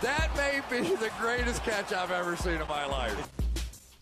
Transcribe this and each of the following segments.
That may be the greatest catch I've ever seen in my life.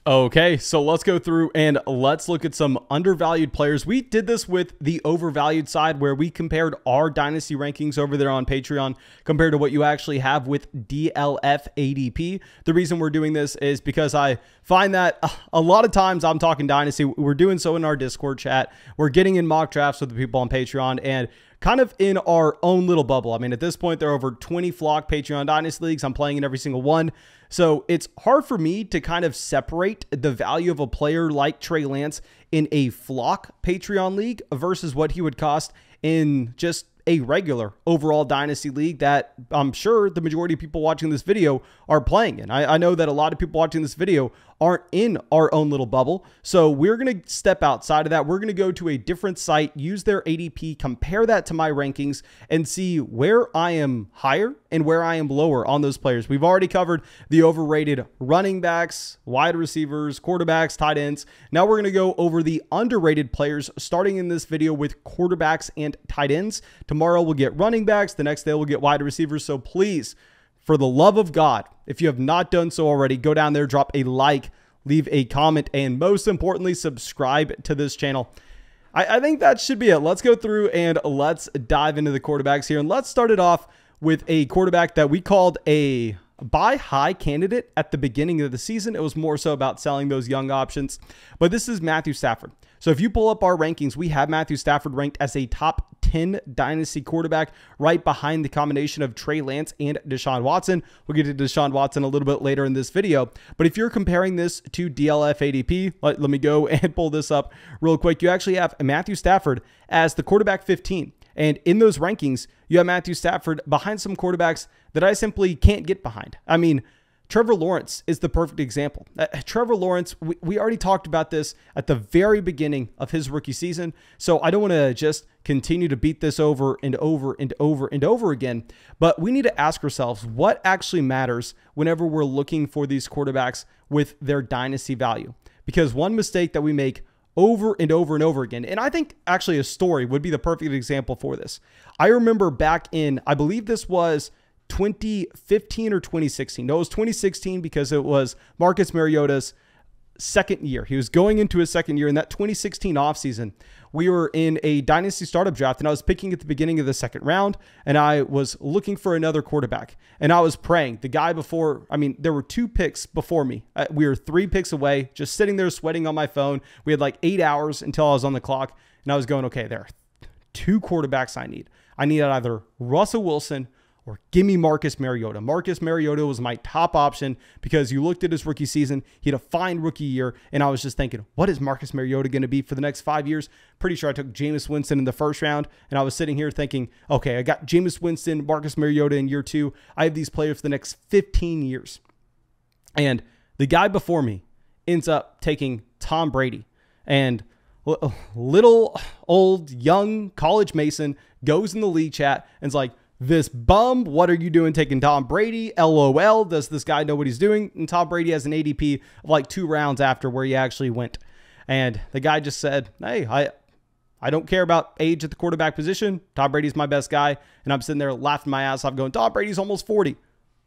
Okay, so let's go through and let's look at some undervalued players. We did this with the overvalued side where we compared our dynasty rankings over there on Patreon compared to what you actually have with DLF ADP. The reason we're doing this is because I find that a lot of times I'm talking dynasty. We're doing so in our Discord chat. We're getting in mock drafts with the people on Patreon and kind of in our own little bubble. I mean, at this point, there are over 20 flock Patreon Dynasty leagues. I'm playing in every single one. So it's hard for me to kind of separate the value of a player like Trey Lance in a flock Patreon league versus what he would cost in just a regular overall dynasty league that I'm sure the majority of people watching this video are playing in. I know that a lot of people watching this video aren't in our own little bubble. So we're going to step outside of that. We're going to go to a different site, use their ADP, compare that to my rankings and see where I am higher and where I am lower on those players. We've already covered the overrated running backs, wide receivers, quarterbacks, tight ends. Now we're going to go over the underrated players starting in this video with quarterbacks and tight ends. Tomorrow we'll get running backs. The next day we'll get wide receivers. So please, for the love of God, if you have not done so already, go down there, drop a like, leave a comment, and most importantly, subscribe to this channel. I think that should be it. Let's go through and let's dive into the quarterbacks here. And let's start it off with a quarterback that we called a buy high candidate at the beginning of the season. It was more so about selling those young options. But this is Matthew Stafford. So if you pull up our rankings, we have Matthew Stafford ranked as a top 10 dynasty quarterback right behind the combination of Trey Lance and Deshaun Watson. We'll get to Deshaun Watson a little bit later in this video. But if you're comparing this to DLF ADP, let me go and pull this up real quick. You actually have Matthew Stafford as the quarterback 15. And in those rankings, you have Matthew Stafford behind some quarterbacks that I simply can't get behind. I mean, Trevor Lawrence is the perfect example. Trevor Lawrence, we already talked about this at the very beginning of his rookie season, so I don't want to just continue to beat this over and over and over and over again, but we need to ask ourselves what actually matters whenever we're looking for these quarterbacks with their dynasty value. Because one mistake that we make over and over and over again, and I think actually a story would be the perfect example for this. I remember back in, I believe this was 2015 or 2016. No, it was 2016 because it was Marcus Mariota's second year. He was going into his second year. In that 2016 offseason, we were in a dynasty startup draft, and I was picking at the beginning of the second round, and I was looking for another quarterback. And I was praying. The guy before, I mean, there were 2 picks before me. We were 3 picks away, just sitting there sweating on my phone. We had like 8 hours until I was on the clock, and I was going, okay, there are 2 quarterbacks I need. I need either Russell Wilson or give me Marcus Mariota. Marcus Mariota was my top option because you looked at his rookie season. He had a fine rookie year. And I was just thinking, what is Marcus Mariota going to be for the next 5 years? Pretty sure I took Jameis Winston in the first round. And I was sitting here thinking, okay, I got Jameis Winston, Marcus Mariota in year 2. I have these players for the next 15 years. And the guy before me ends up taking Tom Brady. And little old young college Mason goes in the league chat and is like, this bum, what are you doing taking Tom Brady? LOL. Does this guy know what he's doing? And Tom Brady has an ADP of like 2 rounds after where he actually went. And the guy just said, hey, I don't care about age at the quarterback position. Tom Brady's my best guy. And I'm sitting there laughing my ass off going, Tom Brady's almost 40.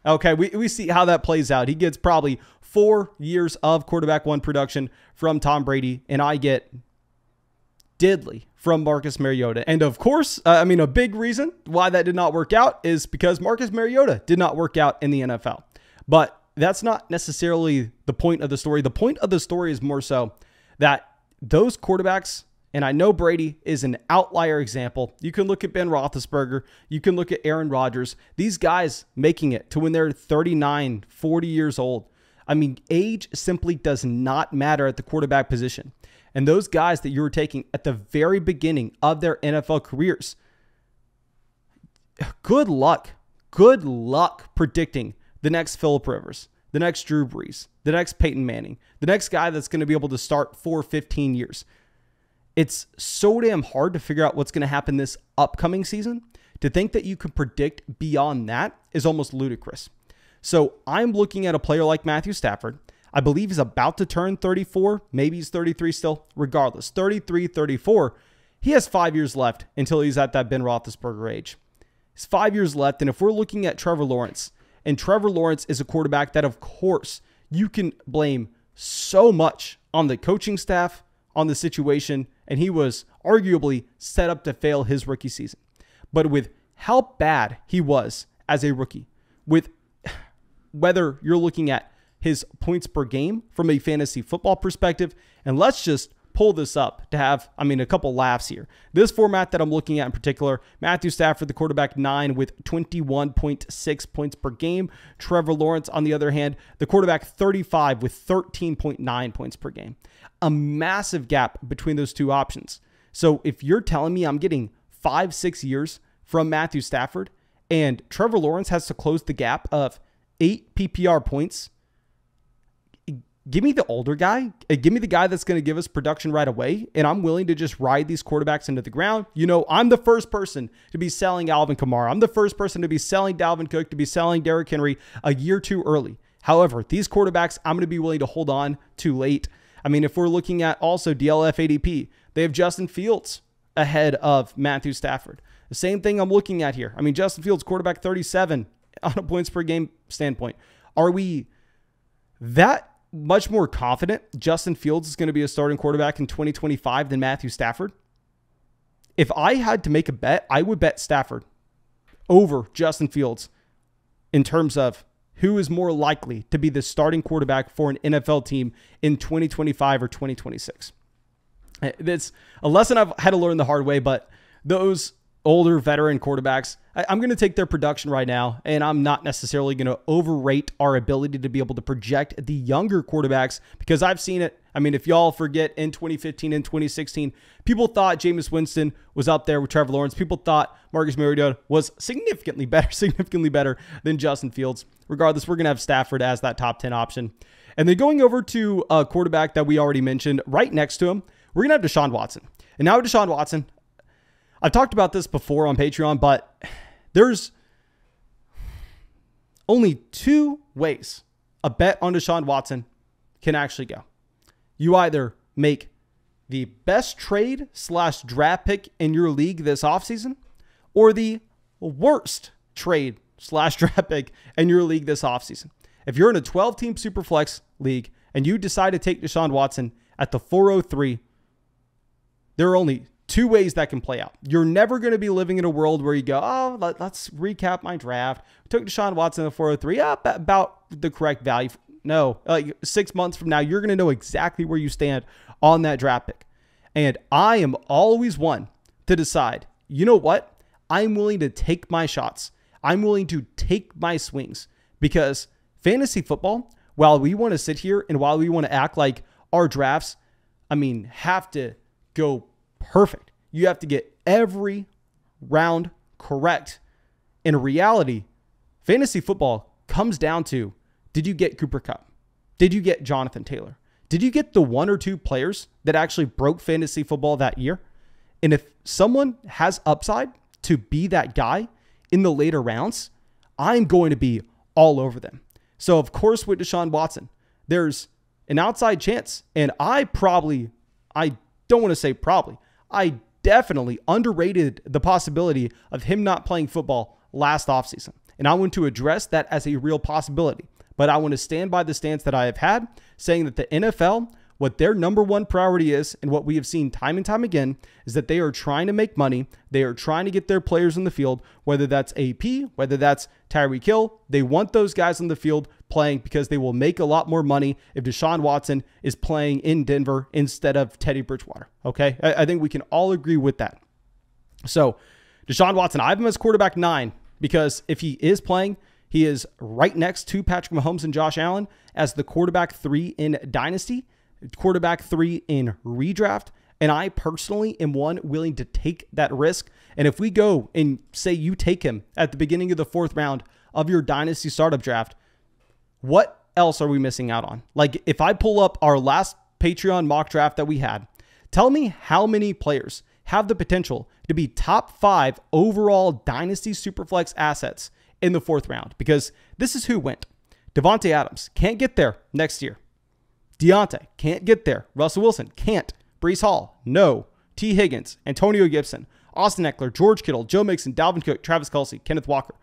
Okay, we see how that plays out. He gets probably 4 years of quarterback 1 production from Tom Brady. And I get diddly from Marcus Mariota. And of course, a big reason why that did not work out is because Marcus Mariota did not work out in the NFL. But that's not necessarily the point of the story. The point of the story is more so that those quarterbacks, and I know Brady is an outlier example. You can look at Ben Roethlisberger. You can look at Aaron Rodgers. These guys making it to when they're 39, 40 years old. I mean, age simply does not matter at the quarterback position. And those guys that you were taking at the very beginning of their NFL careers, good luck predicting the next Phillip Rivers, the next Drew Brees, the next Peyton Manning, the next guy that's going to be able to start for 15 years. It's so damn hard to figure out what's going to happen this upcoming season. To think that you can predict beyond that is almost ludicrous. So I'm looking at a player like Matthew Stafford. I believe he's about to turn 34. Maybe he's 33 still. Regardless, 33, 34. He has 5 years left until he's at that Ben Roethlisberger age. It's 5 years left. And if we're looking at Trevor Lawrence And Trevor Lawrence is a quarterback that, of course, you can blame so much on the coaching staff, on the situation, and he was arguably set up to fail his rookie season. But with how bad he was as a rookie, with whether you're looking at his points per game from a fantasy football perspective, and let's just pull this up to have, a couple laughs here. This format that I'm looking at in particular, Matthew Stafford, the quarterback, 9 with 21.6 points per game. Trevor Lawrence, on the other hand, the quarterback, 35 with 13.9 points per game. A massive gap between those two options. So if you're telling me I'm getting 5-6 years from Matthew Stafford and Trevor Lawrence has to close the gap of 8 PPR points, give me the older guy. Give me the guy that's going to give us production right away. And I'm willing to just ride these quarterbacks into the ground. I'm the first person to be selling Alvin Kamara. I'm the first person to be selling Dalvin Cook, to be selling Derrick Henry a year too early. However, these quarterbacks, I'm going to be willing to hold on too late. If we're looking at also DLF ADP, they have Justin Fields ahead of Matthew Stafford. The same thing I'm looking at here. Justin Fields, quarterback, 37 on a points per game standpoint. Are we that much more confident Justin Fields is going to be a starting quarterback in 2025 than Matthew Stafford? If I had to make a bet, I would bet Stafford over Justin Fields in terms of who is more likely to be the starting quarterback for an NFL team in 2025 or 2026. It's a lesson I've had to learn the hard way, but those older veteran quarterbacks, I'm going to take their production right now, and I'm not necessarily going to overrate our ability to be able to project the younger quarterbacks, because I've seen it. If y'all forget, in 2015 and 2016, people thought Jameis Winston was up there with Trevor Lawrence. People thought Marcus Mariota was significantly better than Justin Fields. Regardless, we're going to have Stafford as that top 10 option. And then going over to a quarterback that we already mentioned, right next to him, we're going to have Deshaun Watson. And now Deshaun Watson, I've talked about this before on Patreon, but there's only 2 ways a bet on Deshaun Watson can actually go. You either make the best trade / draft pick in your league this offseason, or the worst trade / draft pick in your league this offseason. If you're in a 12-team Superflex league and you decide to take Deshaun Watson at the 403, there are only 2 ways that can play out. You're never going to be living in a world where you go, oh, let's recap my draft. We took Deshaun Watson at 403, about the correct value. No, like 6 months from now, you're going to know exactly where you stand on that draft pick. And I am always one to decide, you know what? I'm willing to take my shots. I'm willing to take my swings, because fantasy football, while we want to sit here and while we want to act like our drafts, have to go perfect. You have to get every round correct. In reality, fantasy football comes down to, did you get Cooper Kupp? Did you get Jonathan Taylor? Did you get the 1 or 2 players that actually broke fantasy football that year? And if someone has upside to be that guy in the later rounds, I'm going to be all over them. So, of course, with Deshaun Watson, there's an outside chance. And I don't want to say probably, I definitely underrated the possibility of him not playing football last offseason. And I want to address that as a real possibility. But I want to stand by the stance that I have had, saying that the NFL, what their number one priority is, and what we have seen time and time again, is that they are trying to make money. They are trying to get their players in the field, whether that's AP, whether that's Tyreek Hill. They want those guys on the field playing because they will make a lot more money if Deshaun Watson is playing in Denver instead of Teddy Bridgewater. Okay? I think we can all agree with that. So Deshaun Watson, I have him as quarterback 9, because if he is playing, he is right next to Patrick Mahomes and Josh Allen as the quarterback 3 in Dynasty, quarterback 3 in redraft. And I personally am one willing to take that risk. And if we go and say you take him at the beginning of the 4th round of your Dynasty startup draft, what else are we missing out on? Like, if I pull up our last Patreon mock draft that we had, tell me how many players have the potential to be top 5 overall Dynasty Superflex assets in the 4th round, because this is who went. Devontae Adams can't get there next year. Deontay can't get there. Russell Wilson can't. Breece Hall, no. T. Higgins, Antonio Gibson, Austin Eckler, George Kittle, Joe Mixon, Dalvin Cook, Travis Kelce, Kenneth Walker.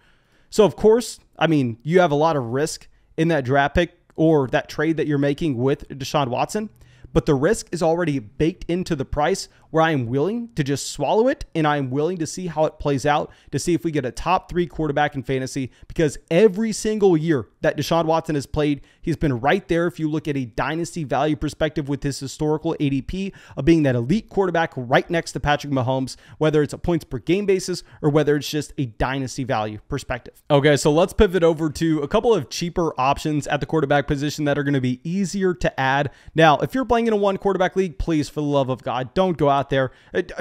So of course, I mean, you have a lot of risk in that draft pick or that trade that you're making with Deshaun Watson, but the risk is already baked into the price where I am willing to just swallow it, and I am willing to see how it plays out, to see if we get a top 3 quarterback in fantasy, because every single year that Deshaun Watson has played, he's been right there. If you look at a dynasty value perspective with his historical ADP of being that elite quarterback right next to Patrick Mahomes, whether it's a points per game basis or whether it's just a dynasty value perspective. Okay, so let's pivot over to a couple of cheaper options at the quarterback position that are going to be easier to add. Now, if you're playing in a 1 quarterback league, please, for the love of God, don't go out there.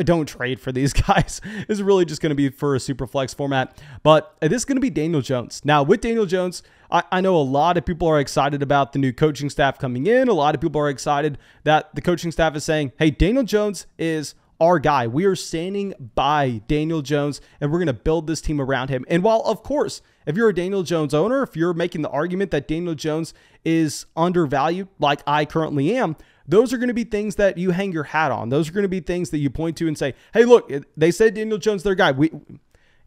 Don't trade for these guys. This is really just going to be for a super flex format. But this is going to be Daniel Jones. Now, with Daniel Jones, I know a lot of people are excited about the new coaching staff coming in. A lot of people are excited that the coaching staff is saying, hey, Daniel Jones is our guy. We are standing by Daniel Jones, and we're going to build this team around him. And while, of course, if you're a Daniel Jones owner, if you're making the argument that Daniel Jones is undervalued, like I currently am, those are going to be things that you hang your hat on. Those are going to be things that you point to and say, hey, look, they said Daniel Jones, their guy.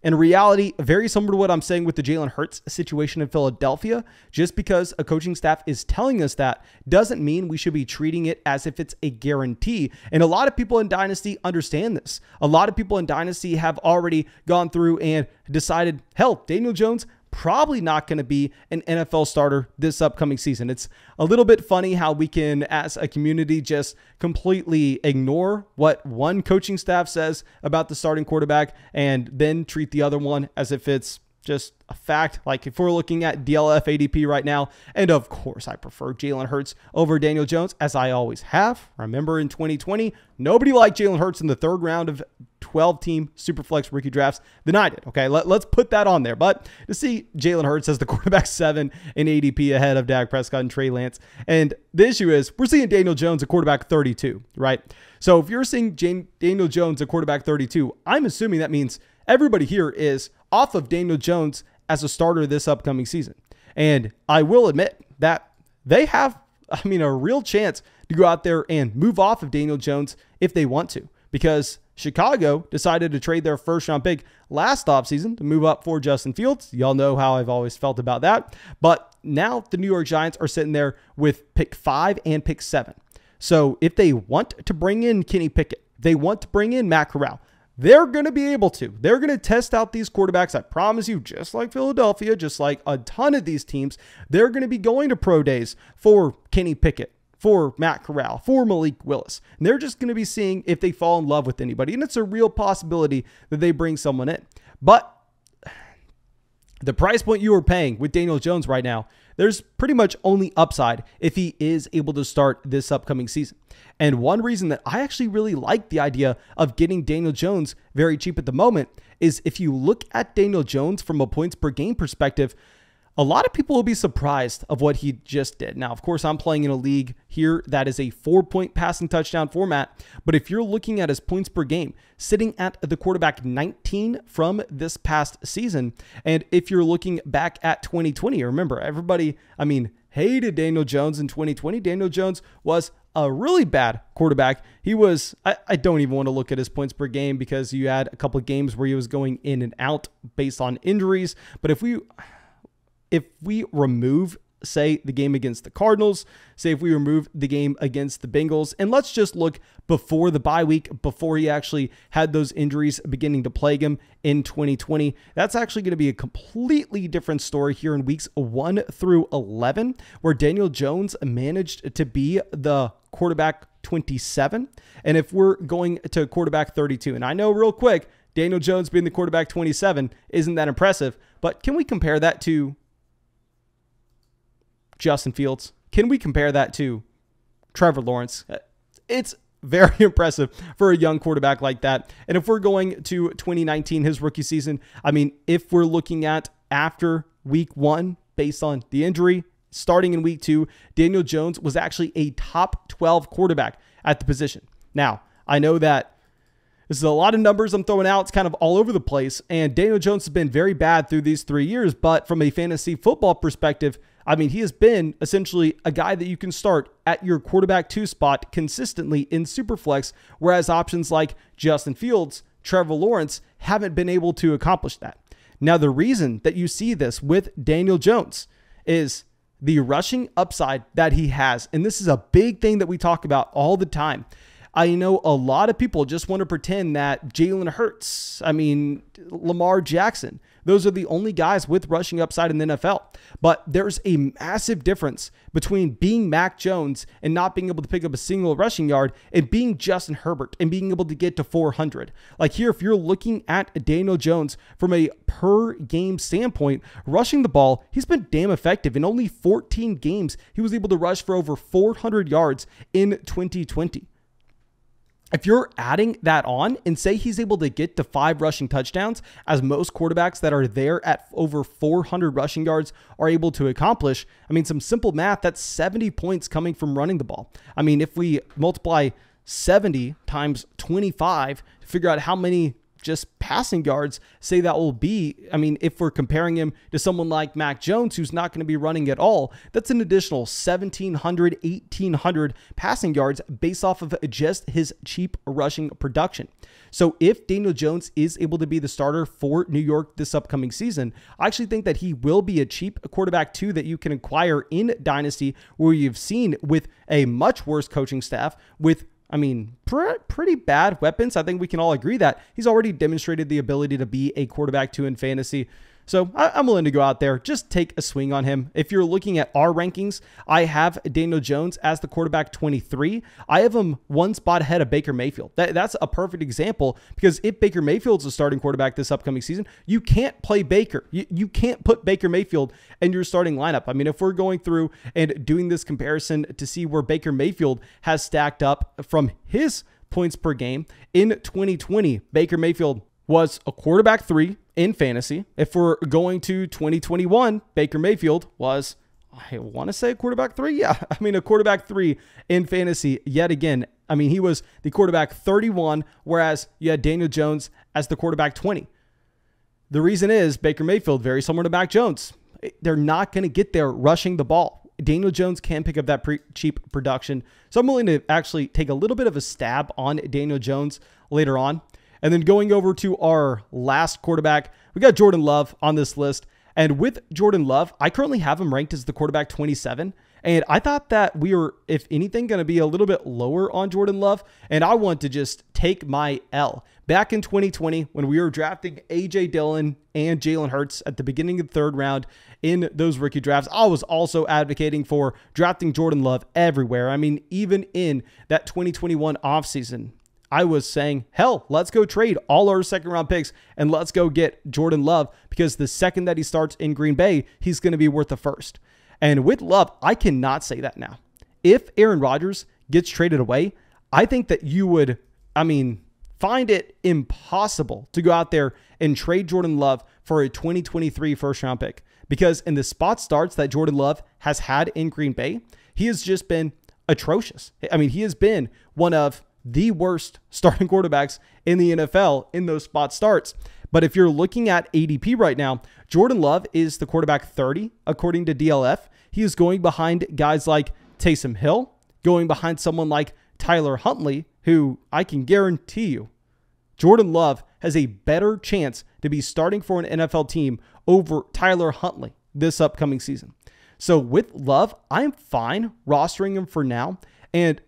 In reality, very similar to what I'm saying with the Jalen Hurts situation in Philadelphia, just because a coaching staff is telling us that doesn't mean we should be treating it as if it's a guarantee. And a lot of people in Dynasty understand this. A lot of people in Dynasty have already gone through and decided, hell, Daniel Jones probably not going to be an NFL starter this upcoming season. It's a little bit funny how we can, as a community, just completely ignore what one coaching staff says about the starting quarterback and then treat the other one as if it's just a fact. Like if we're looking at DLF ADP right now, and of course I prefer Jalen Hurts over Daniel Jones, as I always have. Remember in 2020, nobody liked Jalen Hurts in the 3rd round of 12-team Superflex rookie drafts than I did. Okay, let's put that on there. But to see Jalen Hurts as the quarterback 7 in ADP ahead of Dak Prescott and Trey Lance, and the issue is we're seeing Daniel Jones a quarterback 32, right? So if you're seeing Daniel Jones a quarterback 32, I'm assuming that means everybody here is off of Daniel Jones as a starter this upcoming season. And I will admit that they have, a real chance to go out there and move off of Daniel Jones if they want to, because Chicago decided to trade their 1st-round pick last offseason to move up for Justin Fields. Y'all know how I've always felt about that. But now the New York Giants are sitting there with pick 5 and pick 7. So if they want to bring in Kenny Pickett, they want to bring in Matt Corral, they're going to be able to. They're going to test out these quarterbacks. I promise you, just like Philadelphia, just like a ton of these teams, they're going to be going to pro days for Kenny Pickett, for Matt Corral, for Malik Willis. And they're just going to be seeing if they fall in love with anybody. And it's a real possibility that they bring someone in. But the price point you are paying with Daniel Jones right now, there's pretty much only upside if he is able to start this upcoming season. And one reason that I actually really like the idea of getting Daniel Jones very cheap at the moment is if you look at Daniel Jones from a points per game perspective, a lot of people will be surprised of what he just did. Now, of course, I'm playing in a league here that is a 4-point passing touchdown format. But if you're looking at his points per game, sitting at the quarterback 19 from this past season, and if you're looking back at 2020, remember, everybody, hated Daniel Jones in 2020. Daniel Jones was a really bad quarterback. He was, I don't even want to look at his points per game because you had a couple of games where he was going in and out based on injuries. But if we remove, say, the game against the Cardinals, say if we remove the game against the Bengals, and let's just look before the bye week, before he actually had those injuries beginning to plague him in 2020, that's actually going to be a completely different story here in weeks 1 through 11, where Daniel Jones managed to be the quarterback 27. And if we're going to quarterback 32, and I know real quick, Daniel Jones being the quarterback 27 isn't that impressive, but can we compare that to Justin Fields? Can we compare that to Trevor Lawrence? It's very impressive for a young quarterback like that. And if we're going to 2019, his rookie season, if we're looking at after week 1, based on the injury, starting in week 2, Daniel Jones was actually a top 12 quarterback at the position. Now, I know that this is a lot of numbers I'm throwing out. It's kind of all over the place. And Daniel Jones has been very bad through these 3 years. But from a fantasy football perspective, he has been essentially a guy that you can start at your quarterback 2 spot consistently in Superflex, whereas options like Justin Fields, Trevor Lawrence haven't been able to accomplish that. Now, the reason that you see this with Daniel Jones is the rushing upside that he has. And this is a big thing that we talk about all the time. I know a lot of people just want to pretend that Jalen Hurts, Lamar Jackson, those are the only guys with rushing upside in the NFL. But there's a massive difference between being Mac Jones and not being able to pick up a single rushing yard and being Justin Herbert and being able to get to 400. Like here, if you're looking at Daniel Jones from a per game standpoint, rushing the ball, he's been damn effective. In only 14 games, he was able to rush for over 400 yards in 2020. If you're adding that on and say he's able to get to 5 rushing touchdowns, as most quarterbacks that are there at over 400 rushing yards are able to accomplish, some simple math, that's 70 points coming from running the ball. If we multiply 70 times 25 to figure out how many just passing yards say that will be, if we're comparing him to someone like Mac Jones, who's not going to be running at all, that's an additional 1,700, 1,800 passing yards based off of just his cheap rushing production. So if Daniel Jones is able to be the starter for New York this upcoming season, I actually think that he will be a cheap quarterback too that you can acquire in Dynasty, where you've seen with a much worse coaching staff with pretty bad weapons. I think we can all agree that he's already demonstrated the ability to be a quarterback too in fantasy. So I'm willing to go out there, just take a swing on him. If you're looking at our rankings, I have Daniel Jones as the quarterback 23. I have him one spot ahead of Baker Mayfield. That's a perfect example, because if Baker Mayfield's a starting quarterback this upcoming season, you can't play Baker. You can't put Baker Mayfield in your starting lineup. If we're going through and doing this comparison to see where Baker Mayfield has stacked up from his points per game in 2020, Baker Mayfield was a quarterback 3 in fantasy. If we're going to 2021, Baker Mayfield was, I want to say, a quarterback 3. Yeah, a quarterback 3 in fantasy yet again. He was the quarterback 31, whereas you had Daniel Jones as the quarterback 20. The reason is Baker Mayfield, very similar to Mac Jones. They're not going to get there rushing the ball. Daniel Jones can pick up that cheap production. So I'm willing to actually take a little bit of a stab on Daniel Jones later on. And then going over to our last quarterback, we got Jordan Love on this list. And with Jordan Love, I currently have him ranked as the quarterback 27. And I thought that we were, if anything, going to be a little bit lower on Jordan Love. And I want to just take my L. Back in 2020, when we were drafting A.J. Dillon and Jalen Hurts at the beginning of the 3rd round in those rookie drafts, I was also advocating for drafting Jordan Love everywhere. Even in that 2021 offseason, I was saying, hell, let's go trade all our 2nd round picks and let's go get Jordan Love, because the second that he starts in Green Bay, he's going to be worth the 1st. And with Love, I cannot say that now. If Aaron Rodgers gets traded away, I think that you would, find it impossible to go out there and trade Jordan Love for a 2023 1st round pick, because in the spot starts that Jordan Love has had in Green Bay, he has just been atrocious. He has been one of the worst starting quarterbacks in the NFL in those spot starts. But if you're looking at ADP right now, Jordan Love is the quarterback 30, according to DLF. He is going behind guys like Taysom Hill, going behind someone like Tyler Huntley, who I can guarantee you, Jordan Love has a better chance to be starting for an NFL team over Tyler Huntley this upcoming season. So with Love, I'm fine rostering him for now. And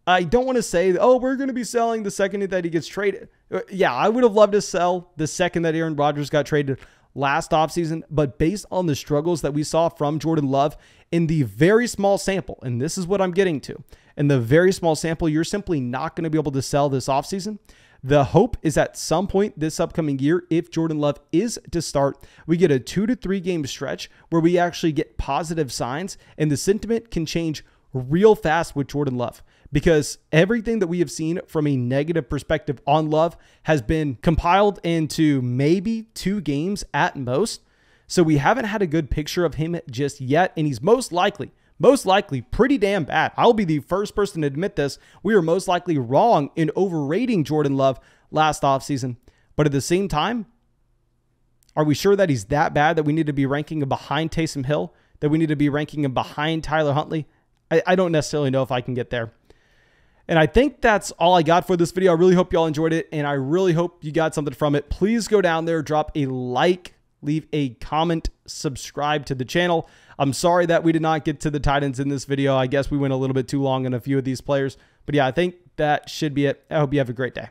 I don't want to say, oh, we're going to be selling the second that he gets traded. Yeah, I would have loved to sell the second that Aaron Rodgers got traded last offseason, but based on the struggles that we saw from Jordan Love in the very small sample, and this is what I'm getting to, in the very small sample, you're simply not going to be able to sell this offseason. The hope is at some point this upcoming year, if Jordan Love is to start, we get a 2 to 3 game stretch where we actually get positive signs, and the sentiment can change real fast with Jordan Love, because everything that we have seen from a negative perspective on Love has been compiled into maybe 2 games at most. So we haven't had a good picture of him just yet. And he's most likely pretty damn bad. I'll be the first person to admit this. We were most likely wrong in overrating Jordan Love last offseason. But at the same time, are we sure that he's that bad that we need to be ranking him behind Taysom Hill, that we need to be ranking him behind Tyler Huntley? I don't necessarily know if I can get there. And I think that's all I got for this video. I really hope y'all enjoyed it, and I really hope you got something from it. Please go down there, drop a like leave a comment, subscribe to the channel. I'm sorry that we did not get to the tight ends in this video. I guess we went a little bit too long on a few of these players. But yeah, I think that should be it. I hope you have a great day.